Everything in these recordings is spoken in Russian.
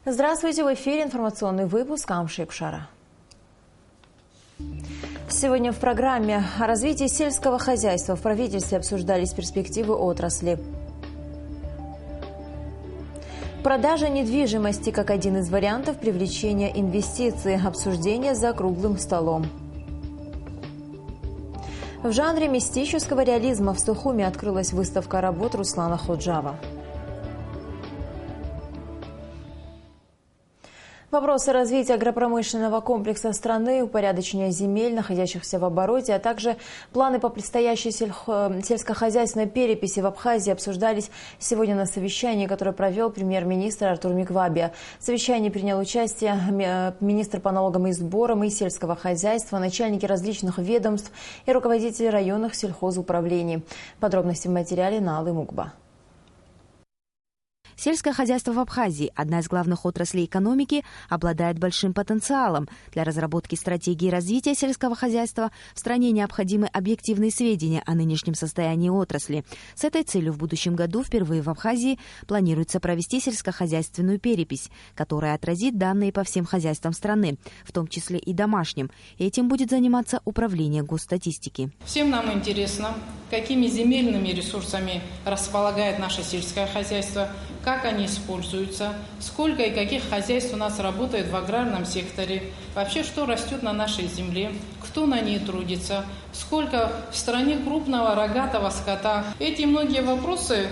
Здравствуйте, в эфире информационный выпуск Амши Пшара. Сегодня в программе о развитии сельского хозяйства в правительстве обсуждались перспективы отрасли. Продажа недвижимости как один из вариантов привлечения инвестиций. Обсуждение за круглым столом. В жанре мистического реализма в Сухуми открылась выставка работ Руслана Ходжава. Вопросы развития агропромышленного комплекса страны, упорядочения земель, находящихся в обороте, а также планы по предстоящей сельскохозяйственной переписи в Абхазии обсуждались сегодня на совещании, которое провел премьер-министр Артур Миквабия. В совещании принял участие министр по налогам и сборам и сельского хозяйства, начальники различных ведомств и руководители районных сельхозуправлений. Подробности в материале Налы Мукба. Сельское хозяйство в Абхазии, одна из главных отраслей экономики, обладает большим потенциалом. Для разработки стратегии развития сельского хозяйства в стране необходимы объективные сведения о нынешнем состоянии отрасли. С этой целью в будущем году впервые в Абхазии планируется провести сельскохозяйственную перепись, которая отразит данные по всем хозяйствам страны, в том числе и домашним. Этим будет заниматься Управление госстатистики. Всем нам интересно, какими земельными ресурсами располагает наше сельское хозяйство, как они используются, сколько и каких хозяйств у нас работает в аграрном секторе, вообще что растет на нашей земле, кто на ней трудится, сколько в стране крупного рогатого скота. Эти многие вопросы,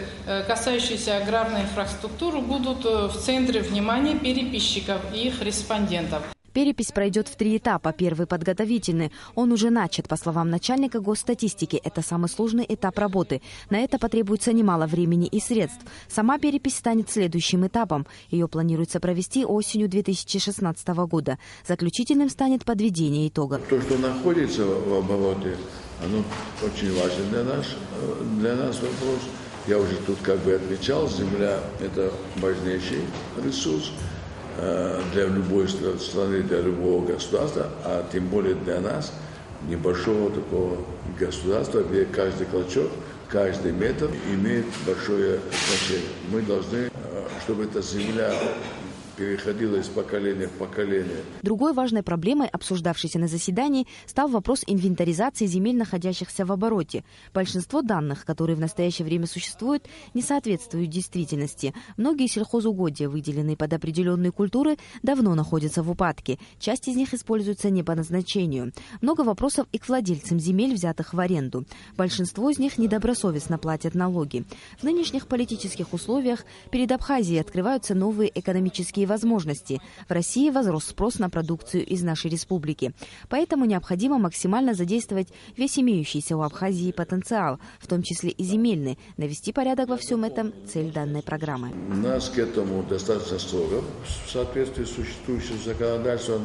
касающиеся аграрной инфраструктуры, будут в центре внимания переписчиков и их респондентов. Перепись пройдет в 3 этапа. Первый – подготовительный. Он уже начат, по словам начальника госстатистики. Это самый сложный этап работы. На это потребуется немало времени и средств. Сама перепись станет следующим этапом. Ее планируется провести осенью 2016 года. Заключительным станет подведение итогов. То, что находится в обороте, оно очень важно для нас вопрос. Я уже тут отмечал, земля – это важнейший ресурс для любой страны, для любого государства, а тем более для нас, небольшого такого государства, где каждый клочок, каждый метр имеет большое значение. Мы должны, чтобы эта земля переходила из поколения в поколение. Другой важной проблемой, обсуждавшейся на заседании, стал вопрос инвентаризации земель, находящихся в обороте. Большинство данных, которые в настоящее время существуют, не соответствуют действительности. Многие сельхозугодья, выделенные под определенные культуры, давно находятся в упадке. Часть из них используется не по назначению. Много вопросов и к владельцам земель, взятых в аренду. Большинство из них недобросовестно платят налоги. В нынешних политических условиях перед Абхазией открываются новые экономические возможности. В России возрос спрос на продукцию из нашей республики. Поэтому необходимо максимально задействовать весь имеющийся у Абхазии потенциал, в том числе и земельный. Навести порядок во всем этом – цель данной программы. У нас к этому достаточно строго в соответствии с существующим законодательством,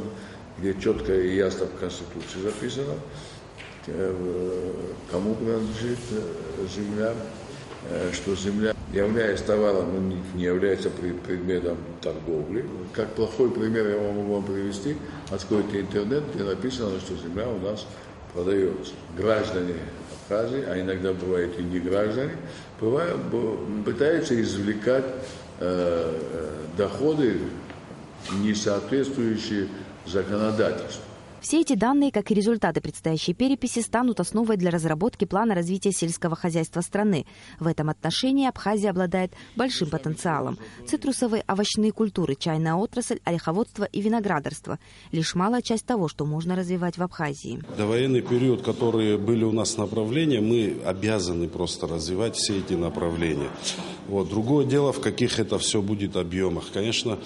где четко и ясно в Конституции записано, кому принадлежит земля, что земля, являясь товаром, не является предметом торговли. Как плохой пример я могу вам привести. Откройте интернет, где написано, что земля у нас продается. Граждане Абхазии, а иногда бывают и не граждане, пытаются извлекать доходы, не соответствующие законодательству. Все эти данные, как и результаты предстоящей переписи, станут основой для разработки плана развития сельского хозяйства страны. В этом отношении Абхазия обладает большим потенциалом. Цитрусовые, овощные культуры, чайная отрасль, ореховодство и виноградарство – лишь малая часть того, что можно развивать в Абхазии. Довоенный период, которые были у нас направления, мы обязаны просто развивать все эти направления. Другое дело, в каких это все будет объемах. Конечно,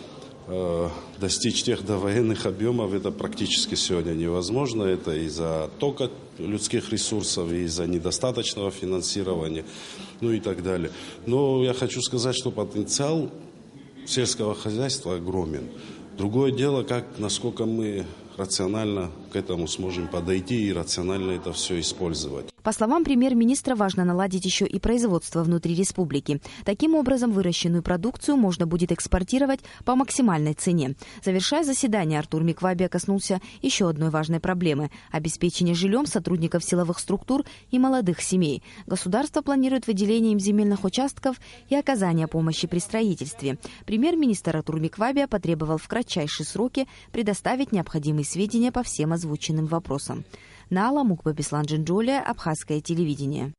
достичь тех довоенных объемов это практически сегодня невозможно. Это из-за оттока людских ресурсов, из-за недостаточного финансирования, и так далее. Но я хочу сказать, что потенциал сельского хозяйства огромен. Другое дело, насколько мы рационально к этому сможем подойти и рационально это все использовать. По словам премьер-министра, важно наладить еще и производство внутри республики. Таким образом, выращенную продукцию можно будет экспортировать по максимальной цене. Завершая заседание, Артур Миквабия коснулся еще одной важной проблемы – обеспечения жильем сотрудников силовых структур и молодых семей. Государство планирует выделение им земельных участков и оказание помощи при строительстве. Премьер-министр Артур Миквабия потребовал в кратчайшие сроки предоставить необходимые сведения по всем озвученным вопросам. Нала Мукбабислан Джинджолия, Абхазское телевидение.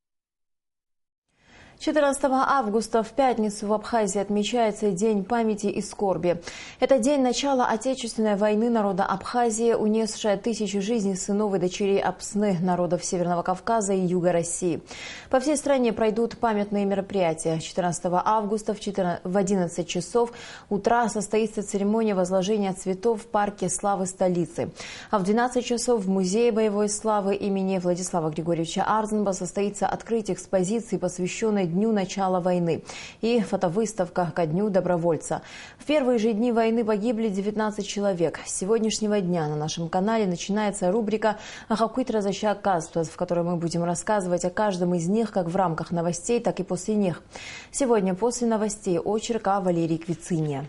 14 августа в пятницу в Абхазии отмечается День памяти и скорби. Это день начала Отечественной войны народа Абхазии, унесшая тысячи жизней сынов и дочерей Апсны, народов Северного Кавказа и Юга России. По всей стране пройдут памятные мероприятия. 14 августа в 11 часов утра состоится церемония возложения цветов в парке славы столицы. А в 12 часов в Музее боевой славы имени Владислава Григорьевича Арзенба состоится открытие экспозиции, посвященной Дню начала войны, и фотовыставка ко Дню добровольца. В первые же дни войны погибли 19 человек. С сегодняшнего дня на нашем канале начинается рубрика «Ахакуитра защак кастваз», в которой мы будем рассказывать о каждом из них как в рамках новостей, так и после них. Сегодня после новостей очерк о Валерии Квицине.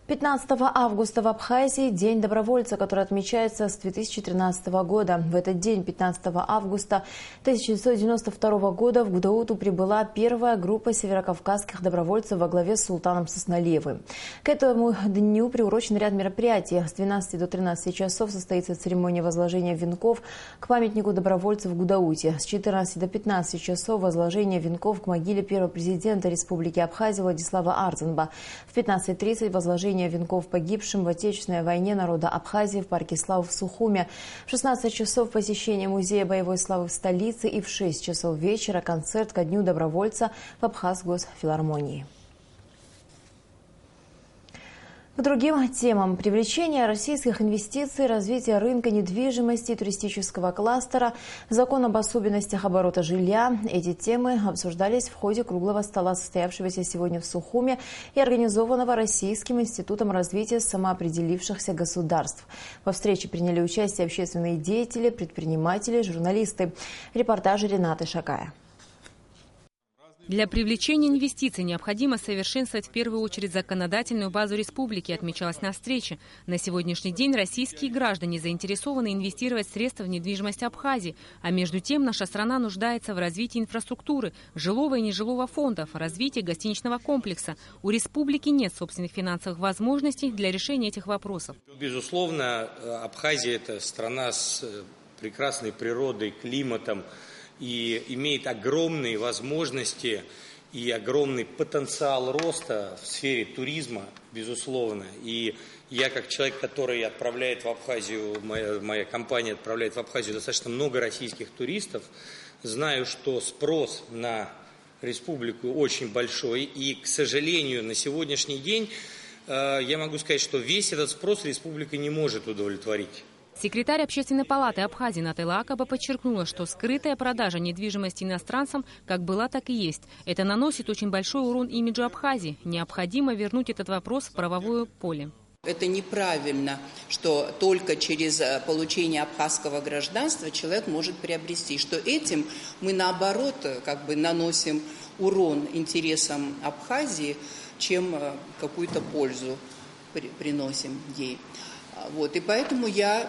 15 августа в Абхазии – День добровольца, который отмечается с 2013 года. В этот день, 15 августа 1992 года, в Гудауту прибыла первая группа северокавказских добровольцев во главе с султаном Соснолиевым. К этому дню приурочен ряд мероприятий. С 12 до 13 часов состоится церемония возложения венков к памятнику добровольцев в Гудауте. С 14 до 15 часов возложение венков к могиле первого президента Республики Абхазия Владислава Арзенба. В 15:30 возложение венков погибшим в Отечественной войне народа Абхазии в парке славы в Сухуме. В 16 часов посещение Музея боевой славы в столице и в 6 часов вечера концерт ко Дню добровольца в Абхазгосфилармонии. К другим темам. Привлечение российских инвестиций, развитие рынка недвижимости и туристического кластера, закон об особенностях оборота жилья. Эти темы обсуждались в ходе круглого стола, состоявшегося сегодня в Сухуме и организованного Российским институтом развития самоопределившихся государств. Во встрече приняли участие общественные деятели, предприниматели, журналисты. Репортажи Ренаты Шакая. Для привлечения инвестиций необходимо совершенствовать в первую очередь законодательную базу республики, отмечалось на встрече. На сегодняшний день российские граждане заинтересованы инвестировать средства в недвижимость Абхазии. А между тем наша страна нуждается в развитии инфраструктуры, жилого и нежилого фондов, развитии гостиничного комплекса. У республики нет собственных финансовых возможностей для решения этих вопросов. Безусловно, Абхазия – это страна с прекрасной природой, климатом, и имеет огромные возможности и огромный потенциал роста в сфере туризма, безусловно. И я, как человек, который отправляет в Абхазию, моя компания отправляет в Абхазию достаточно много российских туристов, знаю, что спрос на республику очень большой. И, к сожалению, на сегодняшний день я могу сказать, что весь этот спрос республика не может удовлетворить. Секретарь Общественной палаты Абхазии Натайла Акаба подчеркнула, что скрытая продажа недвижимости иностранцам как была, так и есть. Это наносит очень большой урон имиджу Абхазии. Необходимо вернуть этот вопрос в правовое поле. Это неправильно, что только через получение абхазского гражданства человек может приобрести. Что этим мы, наоборот, наносим урон интересам Абхазии, чем какую-то пользу приносим ей. И поэтому я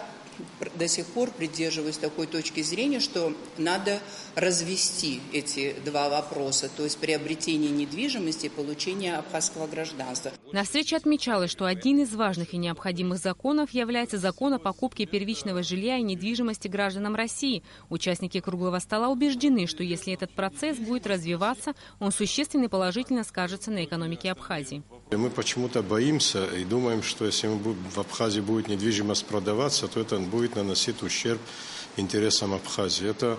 до сих пор придерживаюсь такой точки зрения, что надо развести эти два вопроса, то есть приобретение недвижимости и получение абхазского гражданства. На встрече отмечалось, что один из важных и необходимых законов является закон о покупке первичного жилья и недвижимости гражданам России. Участники круглого стола убеждены, что если этот процесс будет развиваться, он существенно и положительно скажется на экономике Абхазии. Мы почему-то боимся и думаем, что если в Абхазии будет недвижимость продаваться, то это будет наносить ущерб интересам Абхазии. Это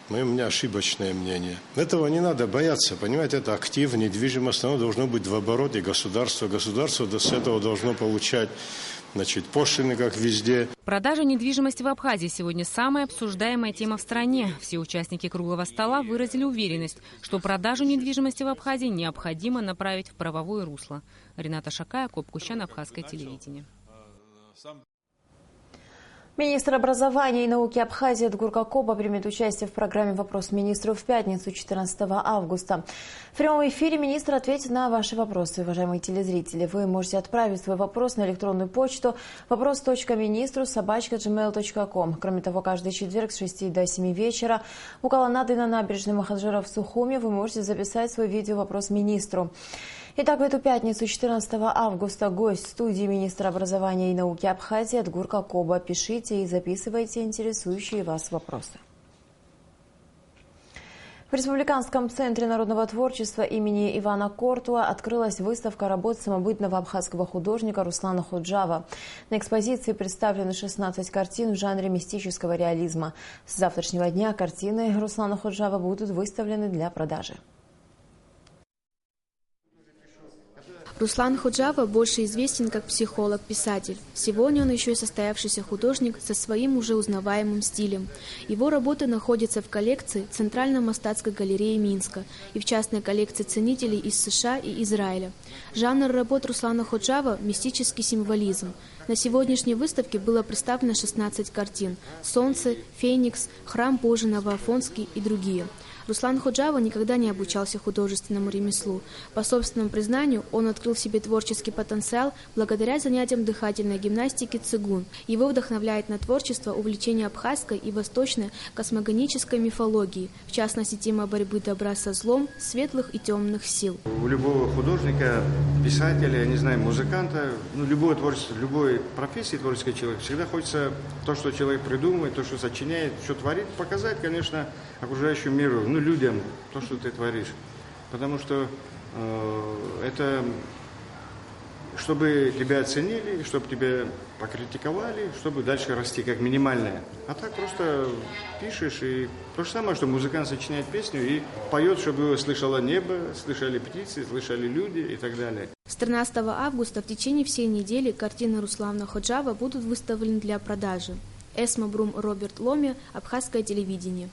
у меня ошибочное мнение. Этого не надо бояться, понимаете, это актив, недвижимость, оно должно быть в обороте государства. Государство с этого должно получать пошлины, как везде. Продажа недвижимости в Абхазии сегодня самая обсуждаемая тема в стране. Все участники круглого стола выразили уверенность, что продажу недвижимости в Абхазии необходимо направить в правовое русло. Рената Шакая, Копкущан, Абхазское телевидение. Министр образования и науки Абхазии Эдгур Кокоба примет участие в программе «Вопрос министру» в пятницу, 14 августа. В прямом эфире министр ответит на ваши вопросы, уважаемые телезрители. Вы можете отправить свой вопрос на электронную почту вопрос.министру@gmail.com. Кроме того, каждый четверг с 6 до 7 вечера у колоннады на набережной Махаджира в Сухуме вы можете записать свой видео-вопрос министру. Итак, в эту пятницу, 14 августа, гость студии министра образования и науки Абхазии Эдгур Кокоба. Пишите и записывайте интересующие вас вопросы. В Республиканском центре народного творчества имени Ивана Кортуа открылась выставка работ самобытного абхазского художника Руслана Ходжава. На экспозиции представлены 16 картин в жанре мистического реализма. С завтрашнего дня картины Руслана Ходжава будут выставлены для продажи. Руслан Ходжава больше известен как психолог-писатель. Сегодня он еще и состоявшийся художник со своим уже узнаваемым стилем. Его работы находятся в коллекции Центрально-Мастатской галереи Минска и в частной коллекции ценителей из США и Израиля. Жанр работ Руслана Ходжава – мистический символизм. На сегодняшней выставке было представлено 16 картин – «Солнце», «Феникс», «Храм Божий Новоафонский» и другие. Руслан Ходжава никогда не обучался художественному ремеслу. По собственному признанию, он открыл в себе творческий потенциал благодаря занятиям дыхательной гимнастики цигун. Его вдохновляет на творчество увлечение абхазской и восточной космогонической мифологии, в частности, тема борьбы добра со злом, светлых и темных сил. У любого художника, писателя, не знаю, музыканта, любого творчества, любой профессии творческий человек, всегда хочется то, что человек придумывает, то, что сочиняет, что творит, показать, конечно, окружающему миру, людям, то, что ты творишь. Потому что это, чтобы тебя оценили, чтобы тебя покритиковали, чтобы дальше расти, как минимальное. А так просто пишешь, и то же самое, что музыкант сочиняет песню и поет, чтобы его слышало небо, слышали птицы, слышали люди и так далее. С 13 августа в течение всей недели картины Руслана Ходжава будут выставлены для продажи. Эсма Брум, Роберт Ломи, Абхазское телевидение.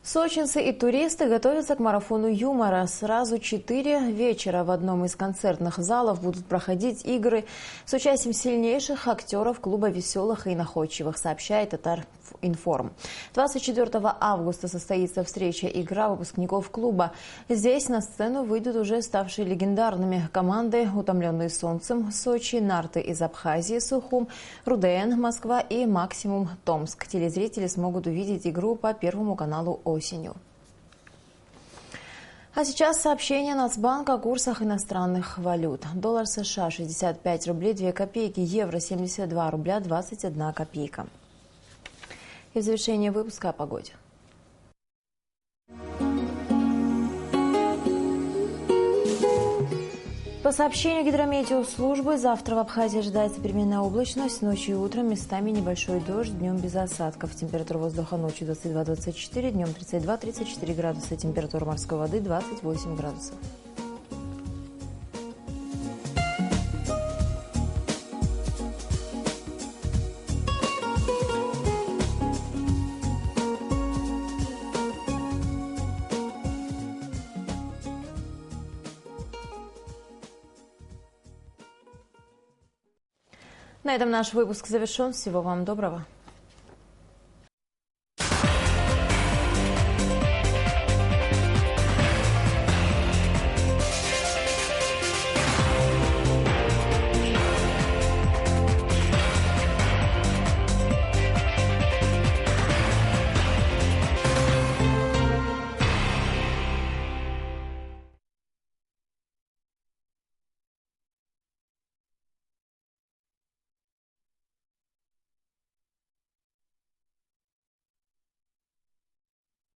Сочинцы и туристы готовятся к марафону юмора. Сразу 4 вечера в одном из концертных залов будут проходить игры с участием сильнейших актеров клуба веселых и находчивых, сообщает Татар-Информ. 24 августа состоится встреча «Игра» выпускников клуба. Здесь на сцену выйдут уже ставшие легендарными команды «Утомленные солнцем» Сочи, «Нарты» из Абхазии, Сухум, «Руден» Москва и «Максимум» Томск. Телезрители смогут увидеть игру по Первому каналу осенью. А сейчас сообщение Нацбанка о курсах иностранных валют. Доллар США 65 рублей 2 копейки, евро 72 рубля 21 копейка. И в завершение выпуска о погоде. По сообщению гидрометеослужбы, завтра в Абхазии ожидается переменная облачность, ночью и утром местами небольшой дождь, днем без осадков. Температура воздуха ночью 22-24, днем 32-34 градуса, температура морской воды 28 градусов. На этом наш выпуск завершен. Всего вам доброго.